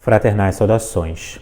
Fraternais saudações.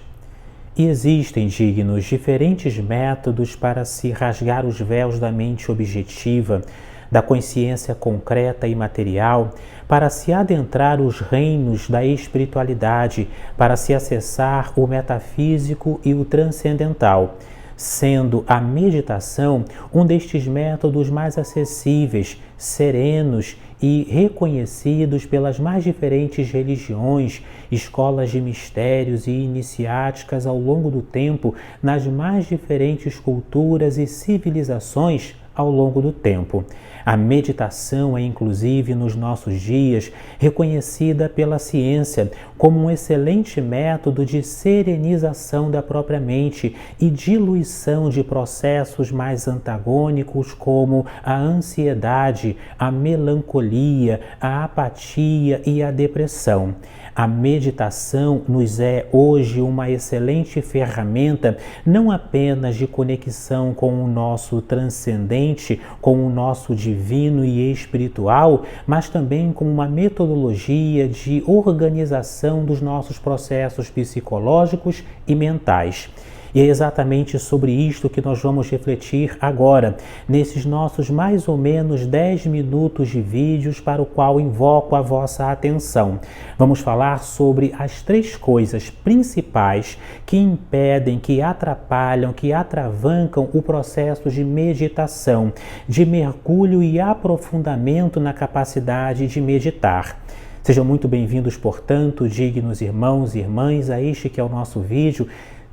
E existem, dignos, diferentes métodos para se rasgar os véus da mente objetiva, da consciência concreta e material, para se adentrar os reinos da espiritualidade, para se acessar o metafísico e o transcendental, sendo a meditação um destes métodos mais acessíveis, serenos e reconhecidos pelas mais diferentes religiões, escolas de mistérios e iniciáticas ao longo do tempo, nas mais diferentes culturas e civilizações ao longo do tempo. A meditação é, inclusive, nos nossos dias, reconhecida pela ciência como um excelente método de serenização da própria mente e diluição de processos mais antagônicos como a ansiedade, a melancolia, a apatia e a depressão. A meditação nos é hoje uma excelente ferramenta não apenas de conexão com o nosso transcendente, com o nosso divino e espiritual, mas também como uma metodologia de organização dos nossos processos psicológicos e mentais. E é exatamente sobre isto que nós vamos refletir agora, nesses nossos mais ou menos 10 minutos de vídeos para o qual invoco a vossa atenção. Vamos falar sobre as 3 coisas principais que impedem, que atrapalham, que atravancam o processo de meditação, de mergulho e aprofundamento na capacidade de meditar. Sejam muito bem-vindos, portanto, dignos irmãos e irmãs, a este que é o nosso vídeo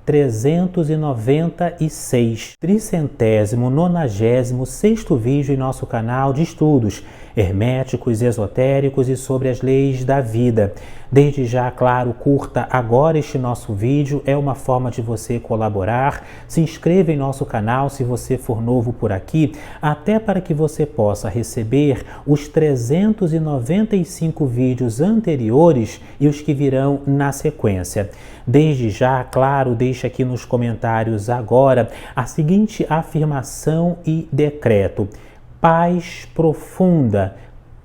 396, 396º vídeo em nosso canal de estudos herméticos, esotéricos e sobre as leis da vida. Desde já, claro, curta agora este nosso vídeo, é uma forma de você colaborar. Se inscreva em nosso canal se você for novo por aqui, até para que você possa receber os 395 vídeos anteriores e os que virão na sequência. Desde já, claro, deixe aqui nos comentários agora a seguinte afirmação e decreto: paz profunda,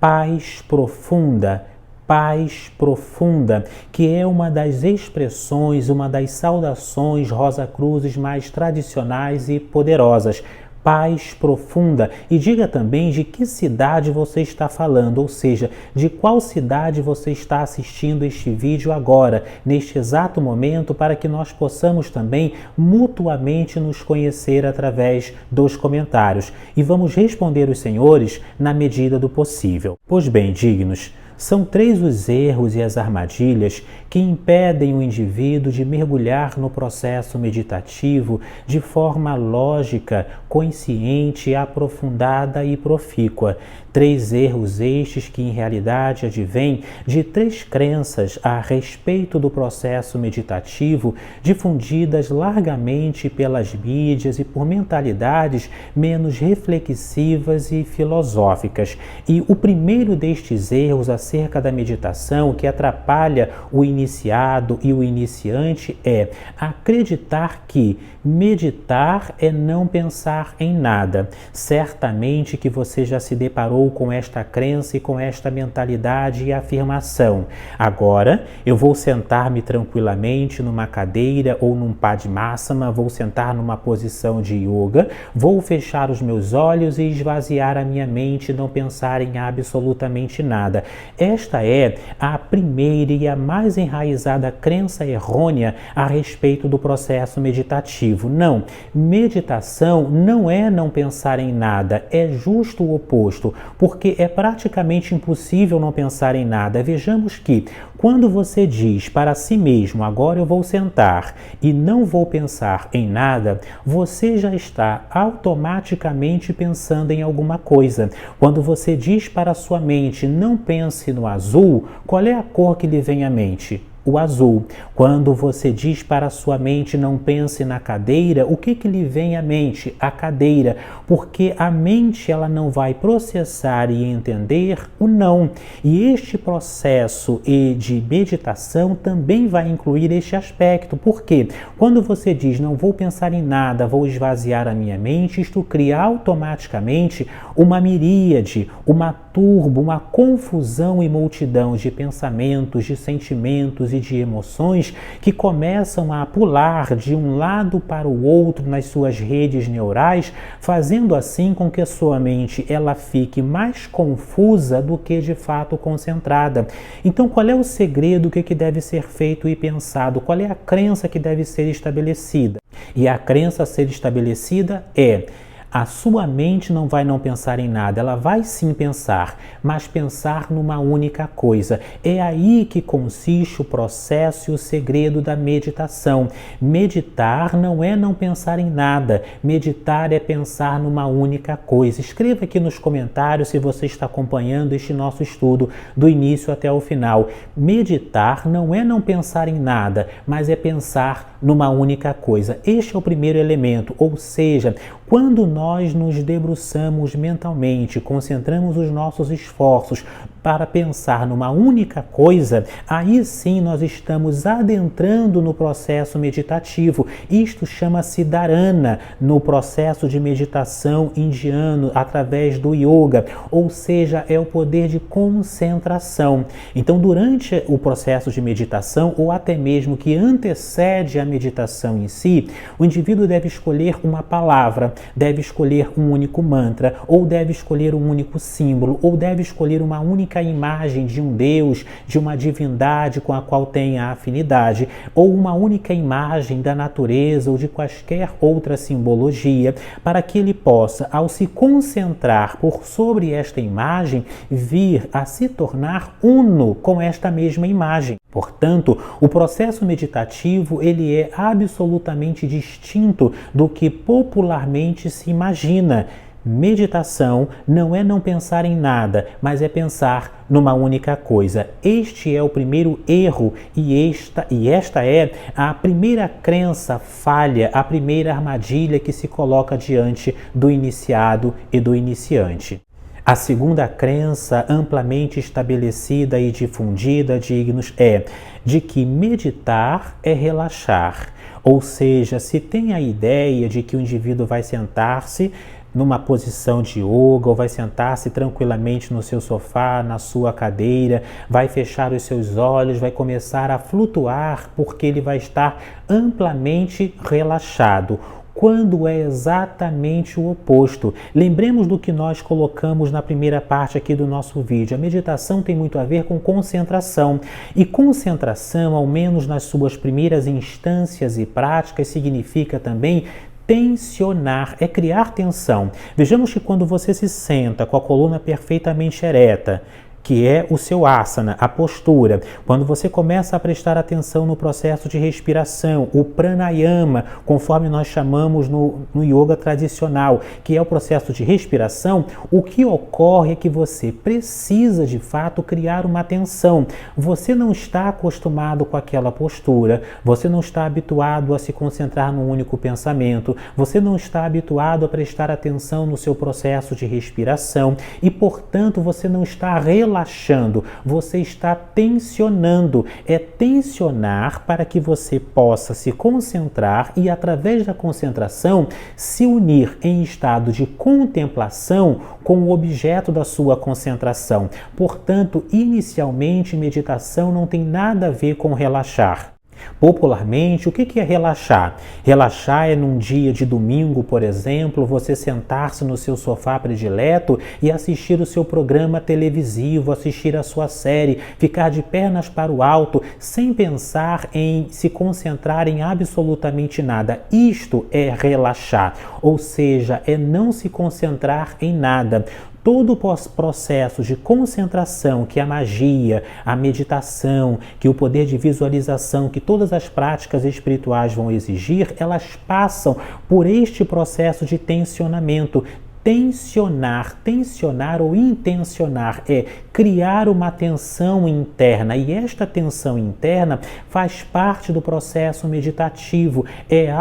paz profunda, paz profunda, que é uma das expressões, uma das saudações Rosa-Cruzes mais tradicionais e poderosas. Paz profunda. E diga também de que cidade você está falando, ou seja, de qual cidade você está assistindo este vídeo agora, neste exato momento, para que nós possamos também mutuamente nos conhecer através dos comentários. E vamos responder os senhores na medida do possível. Pois bem, dignos, são 3 os erros e as armadilhas que impedem o indivíduo de mergulhar no processo meditativo de forma lógica, consciente, aprofundada e profícua. 3 erros estes que, em realidade, advêm de 3 crenças a respeito do processo meditativo difundidas largamente pelas mídias e por mentalidades menos reflexivas e filosóficas. E o primeiro destes erros acerca da meditação, que atrapalha o iniciado e o iniciante, é acreditar que meditar é não pensar em nada. Certamente que você já se deparou com esta crença e com esta mentalidade e afirmação. Agora eu vou sentar-me tranquilamente numa cadeira ou num Padmasana, vou sentar numa posição de yoga, vou fechar os meus olhos e esvaziar a minha mente, não pensar em absolutamente nada. Esta é a primeira e a mais enraizada crença errônea a respeito do processo meditativo. Não, meditação não é não pensar em nada, é justo o oposto, porque é praticamente impossível não pensar em nada. Vejamos que quando você diz para si mesmo, agora eu vou sentar e não vou pensar em nada, você já está automaticamente pensando em alguma coisa. Quando você diz para a sua mente, não pense no azul, qual é a cor que lhe vem à mente? O azul. Quando você diz para a sua mente não pense na cadeira, o que lhe vem à mente? A cadeira, porque a mente ela não vai processar e entender o não. E este processo de meditação também vai incluir este aspecto, porque quando você diz não vou pensar em nada, vou esvaziar a minha mente, isto cria automaticamente uma miríade, uma turbo, uma confusão e multidão de pensamentos, de sentimentos e e de emoções que começam a pular de um lado para o outro nas suas redes neurais, fazendo assim com que a sua mente ela fique mais confusa do que de fato concentrada. Então, qual é o segredo, o que deve ser feito e pensado? Qual é a crença que deve ser estabelecida? E a crença a ser estabelecida é: a sua mente não vai não pensar em nada, ela vai sim pensar, mas pensar numa única coisa. É aí que consiste o processo e o segredo da meditação. Meditar não é não pensar em nada, meditar é pensar numa única coisa. Escreva aqui nos comentários se você está acompanhando este nosso estudo do início até o final. Meditar não é não pensar em nada, mas é pensar numa única coisa. Este é o primeiro elemento, ou seja, quando nós nos debruçamos mentalmente, concentramos os nossos esforços para pensar numa única coisa, aí sim nós estamos adentrando no processo meditativo. Isto chama-se dharana no processo de meditação indiano através do yoga, ou seja, é o poder de concentração. Então, durante o processo de meditação, ou até mesmo que antecede a meditação em si, o indivíduo deve escolher uma palavra, deve escolher um único mantra, ou deve escolher um único símbolo, ou deve escolher uma única imagem de um Deus, de uma divindade com a qual tenha afinidade, ou uma única imagem da natureza ou de quaisquer outra simbologia, para que ele possa, ao se concentrar por sobre esta imagem, vir a se tornar uno com esta mesma imagem. Portanto, o processo meditativo ele é absolutamente distinto do que popularmente se imagina. Meditação não é não pensar em nada, mas é pensar numa única coisa. Este é o primeiro erro e esta é a primeira crença falha, a primeira armadilha que se coloca diante do iniciado e do iniciante. A segunda crença amplamente estabelecida e difundida, dignos, é de que meditar é relaxar. Ou seja, se tem a ideia de que o indivíduo vai sentar-se numa posição de yoga, ou vai sentar-se tranquilamente no seu sofá, na sua cadeira, vai fechar os seus olhos, vai começar a flutuar porque ele vai estar amplamente relaxado, quando é exatamente o oposto. Lembremos do que nós colocamos na primeira parte aqui do nosso vídeo. A meditação tem muito a ver com concentração. E concentração, ao menos nas suas primeiras instâncias e práticas, significa também tensionar, é criar tensão. Vejamos que quando você se senta com a coluna perfeitamente ereta, que é o seu asana, a postura. Quando você começa a prestar atenção no processo de respiração, o pranayama, conforme nós chamamos no yoga tradicional, que é o processo de respiração, o que ocorre é que você precisa, de fato, criar uma tensão. Você não está acostumado com aquela postura, você não está habituado a se concentrar num único pensamento, você não está habituado a prestar atenção no seu processo de respiração e, portanto, você não está relaxando, você está tensionando. É tensionar para que você possa se concentrar e, através da concentração, se unir em estado de contemplação com o objeto da sua concentração. Portanto, inicialmente, meditação não tem nada a ver com relaxar. Popularmente, o que é relaxar? Relaxar é num dia de domingo, por exemplo, você sentar-se no seu sofá predileto e assistir o seu programa televisivo, assistir a sua série, ficar de pernas para o alto, sem pensar em se concentrar em absolutamente nada. Isto é relaxar, ou seja, é não se concentrar em nada. Todo o processo de concentração que a magia, a meditação, que o poder de visualização, que todas as práticas espirituais vão exigir, elas passam por este processo de tensionamento. Tensionar ou intencionar é criar uma tensão interna, e esta tensão interna faz parte do processo meditativo, é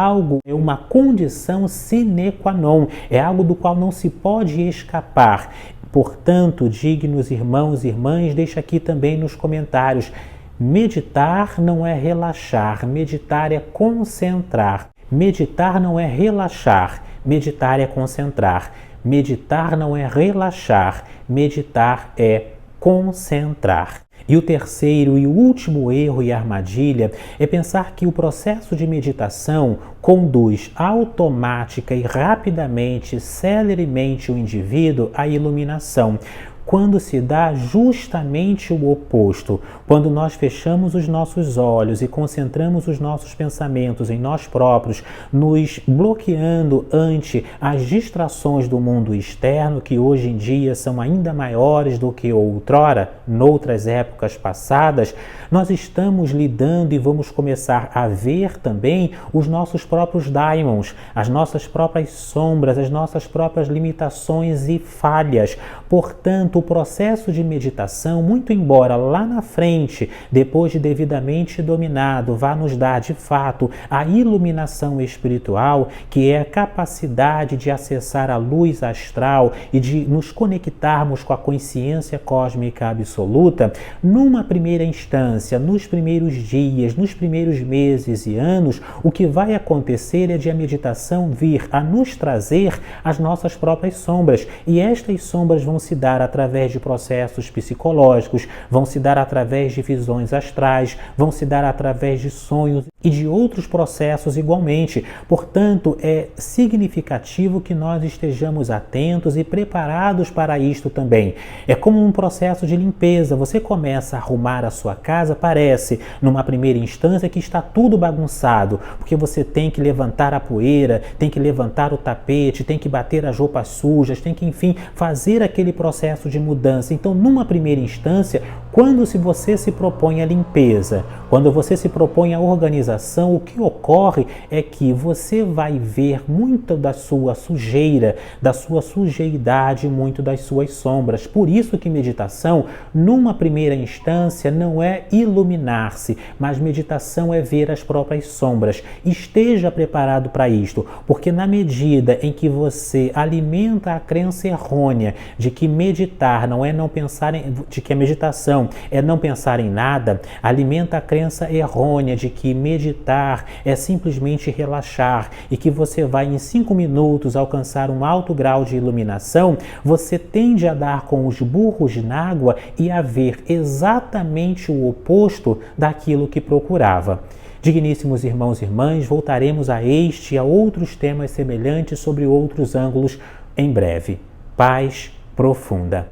uma condição sine qua non, é algo do qual não se pode escapar. Portanto, dignos irmãos e irmãs, deixa aqui também nos comentários: meditar não é relaxar, meditar é concentrar. Meditar não é relaxar, meditar é concentrar. Meditar não é relaxar, meditar é concentrar. E o terceiro e o último erro e armadilha é pensar que o processo de meditação conduz automática e rapidamente, celeremente o indivíduo à iluminação, quando se dá justamente o oposto. Quando nós fechamos os nossos olhos e concentramos os nossos pensamentos em nós próprios, nos bloqueando ante as distrações do mundo externo, que hoje em dia são ainda maiores do que outrora, noutras épocas passadas, nós estamos lidando e vamos começar a ver também os nossos próprios daimons, as nossas próprias sombras, as nossas próprias limitações e falhas. Portanto, o processo de meditação, muito embora lá na frente, depois de devidamente dominado, vá nos dar de fato a iluminação espiritual, que é a capacidade de acessar a luz astral e de nos conectarmos com a consciência cósmica absoluta, numa primeira instância, nos primeiros dias, nos primeiros meses e anos, o que vai acontecer é de a meditação vir a nos trazer as nossas próprias sombras, e estas sombras vão se dar através de processos psicológicos, vão se dar através de visões astrais, vão se dar através de sonhos e de outros processos igualmente. Portanto, é significativo que nós estejamos atentos e preparados para isto também. É como um processo de limpeza. Você começa a arrumar a sua casa, parece, numa primeira instância, que está tudo bagunçado, porque você tem que levantar a poeira, tem que levantar o tapete, tem que bater as roupas sujas, tem que, enfim, fazer aquele processo de mudança. Então, numa primeira instância, quando você se propõe a limpeza, quando você se propõe a organização, o que ocorre é que você vai ver muito da sua sujeira, da sua sujeidade, muito das suas sombras. Por isso que meditação, numa primeira instância, não é iluminar-se, mas meditação é ver as próprias sombras. Esteja preparado para isto, porque na medida em que você alimenta a crença errônea de que meditar não é não pensar de que a meditação é não pensar em nada, alimenta a crença errônea de que meditar é simplesmente relaxar e que você vai em 5 minutos alcançar um alto grau de iluminação, você tende a dar com os burros na água e a ver exatamente o oposto daquilo que procurava. Digníssimos irmãos e irmãs, voltaremos a este e a outros temas semelhantes sobre outros ângulos em breve. Paz profunda.